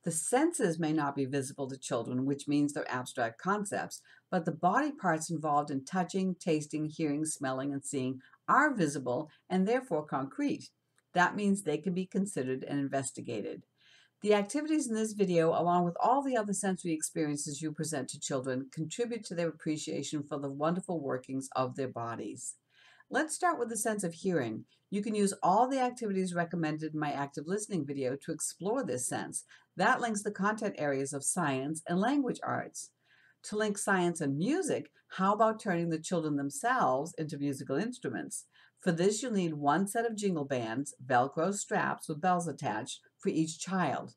The senses may not be visible to children, which means they're abstract concepts, but the body parts involved in touching, tasting, hearing, smelling, and seeing are visible and therefore concrete. That means they can be considered and investigated. The activities in this video, along with all the other sensory experiences you present to children, contribute to their appreciation for the wonderful workings of their bodies. Let's start with the sense of hearing. You can use all the activities recommended in my active listening video to explore this sense. That links the content areas of science and language arts. To link science and music, how about turning the children themselves into musical instruments? For this, you'll need one set of jingle bands, Velcro straps with bells attached, for each child.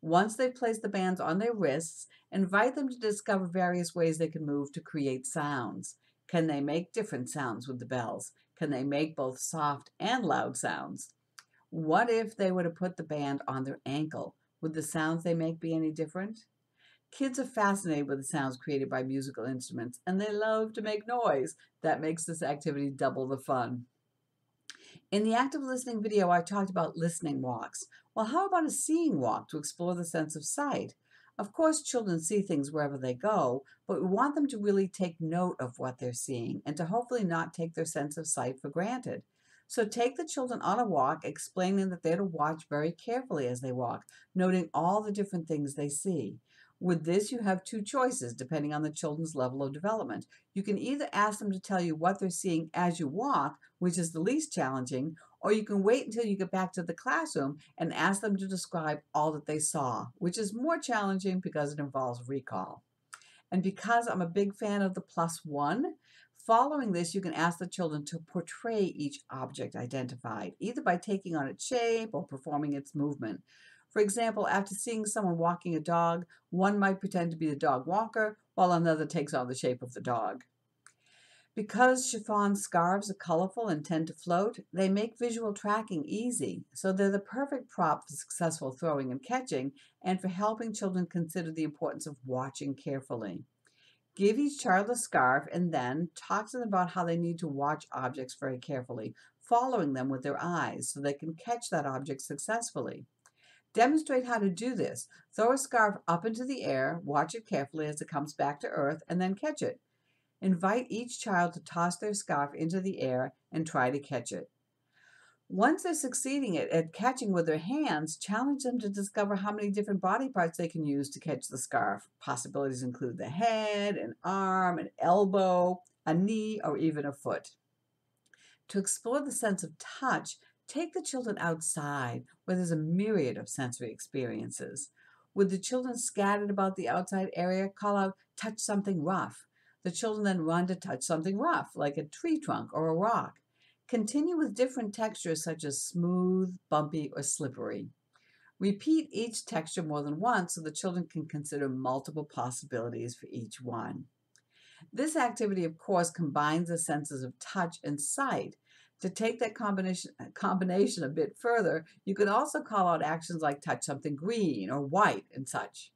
Once they've placed the bands on their wrists, invite them to discover various ways they can move to create sounds. Can they make different sounds with the bells? Can they make both soft and loud sounds? What if they were to put the band on their ankle? Would the sounds they make be any different? Kids are fascinated with the sounds created by musical instruments, and they love to make noise. That makes this activity double the fun. In the active listening video, I talked about listening walks. Well, how about a seeing walk to explore the sense of sight? Of course, children see things wherever they go, but we want them to really take note of what they're seeing and to hopefully not take their sense of sight for granted. So take the children on a walk, explaining that they're to watch very carefully as they walk, noting all the different things they see. With this, you have two choices depending on the children's level of development. You can either ask them to tell you what they're seeing as you walk, which is the least challenging, or you can wait until you get back to the classroom and ask them to describe all that they saw, which is more challenging because it involves recall. And because I'm a big fan of the +1, following this, you can ask the children to portray each object identified, either by taking on its shape or performing its movement. For example, after seeing someone walking a dog, one might pretend to be the dog walker, while another takes on the shape of the dog. Because chiffon scarves are colorful and tend to float, they make visual tracking easy, so they're the perfect prop for successful throwing and catching, and for helping children consider the importance of watching carefully. Give each child a scarf and then talk to them about how they need to watch objects very carefully, following them with their eyes so they can catch that object successfully. Demonstrate how to do this. Throw a scarf up into the air, watch it carefully as it comes back to earth, and then catch it. Invite each child to toss their scarf into the air and try to catch it. Once they're succeeding at catching with their hands, challenge them to discover how many different body parts they can use to catch the scarf. Possibilities include the head, an arm, an elbow, a knee, or even a foot. To explore the sense of touch, take the children outside where there's a myriad of sensory experiences. With the children scattered about the outside area, call out, touch something rough. The children then run to touch something rough, like a tree trunk or a rock. Continue with different textures such as smooth, bumpy, or slippery. Repeat each texture more than once so the children can consider multiple possibilities for each one. This activity, of course, combines the senses of touch and sight. To take that combination a bit further, you can also call out actions like touch something green or white and such.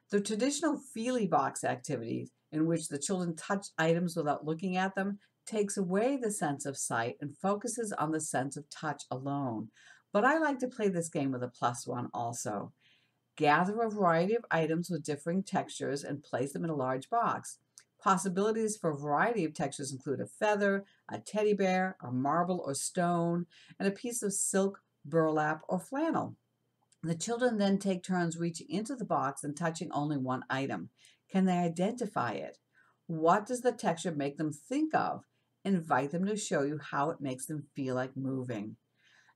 The traditional Feely box activities, in which the children touch items without looking at them, takes away the sense of sight and focuses on the sense of touch alone. But I like to play this game with a +1 also. Gather a variety of items with differing textures and place them in a large box. Possibilities for a variety of textures include a feather, a teddy bear, a marble or stone, and a piece of silk, burlap, or flannel. The children then take turns reaching into the box and touching only one item. Can they identify it? What does the texture make them think of? Invite them to show you how it makes them feel like moving.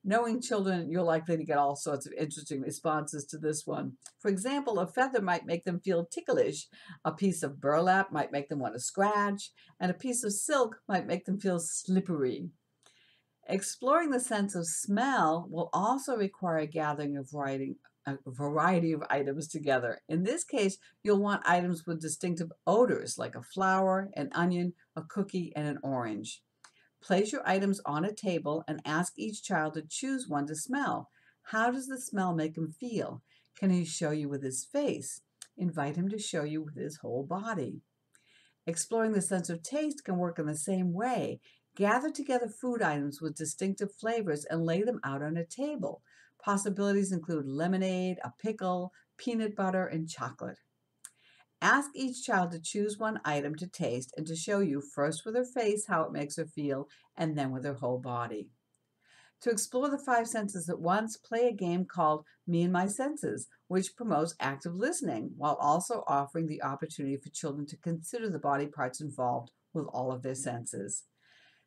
Knowing children, you're likely to get all sorts of interesting responses to this one. For example, a feather might make them feel ticklish, a piece of burlap might make them want to scratch, and a piece of silk might make them feel slippery. Exploring the sense of smell will also require gathering a variety of items together. In this case, you'll want items with distinctive odors like a flower, an onion, a cookie, and an orange. Place your items on a table and ask each child to choose one to smell. How does the smell make him feel? Can he show you with his face? Invite him to show you with his whole body. Exploring the sense of taste can work in the same way. Gather together food items with distinctive flavors and lay them out on a table. Possibilities include lemonade, a pickle, peanut butter, and chocolate. Ask each child to choose one item to taste and to show you first with her face how it makes her feel and then with her whole body. To explore the five senses at once, play a game called Me and My Senses, which promotes active listening while also offering the opportunity for children to consider the body parts involved with all of their senses.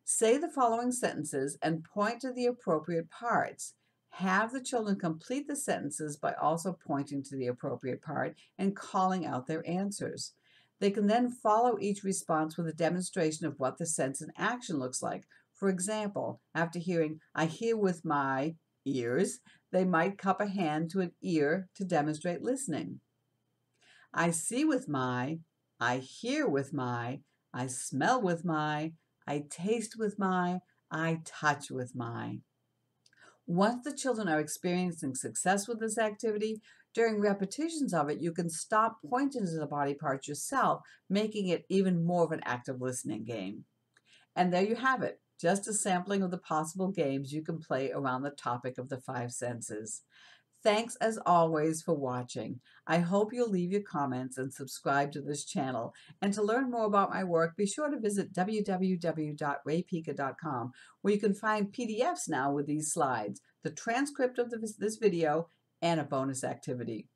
Say the following sentences and point to the appropriate parts. Have the children complete the sentences by also pointing to the appropriate part and calling out their answers. They can then follow each response with a demonstration of what the sense in action looks like. For example, after hearing, I hear with my ears, they might cup a hand to an ear to demonstrate listening. I see with my, I hear with my, I smell with my, I taste with my, I touch with my. Once the children are experiencing success with this activity, during repetitions of it, you can stop pointing to the body parts yourself, making it even more of an active listening game. And there you have it, just a sampling of the possible games you can play around the topic of the five senses. Thanks as always for watching. I hope you'll leave your comments and subscribe to this channel. And to learn more about my work, be sure to visit www.raypica.com, where you can find PDFs now with these slides, the transcript of this video, and a bonus activity.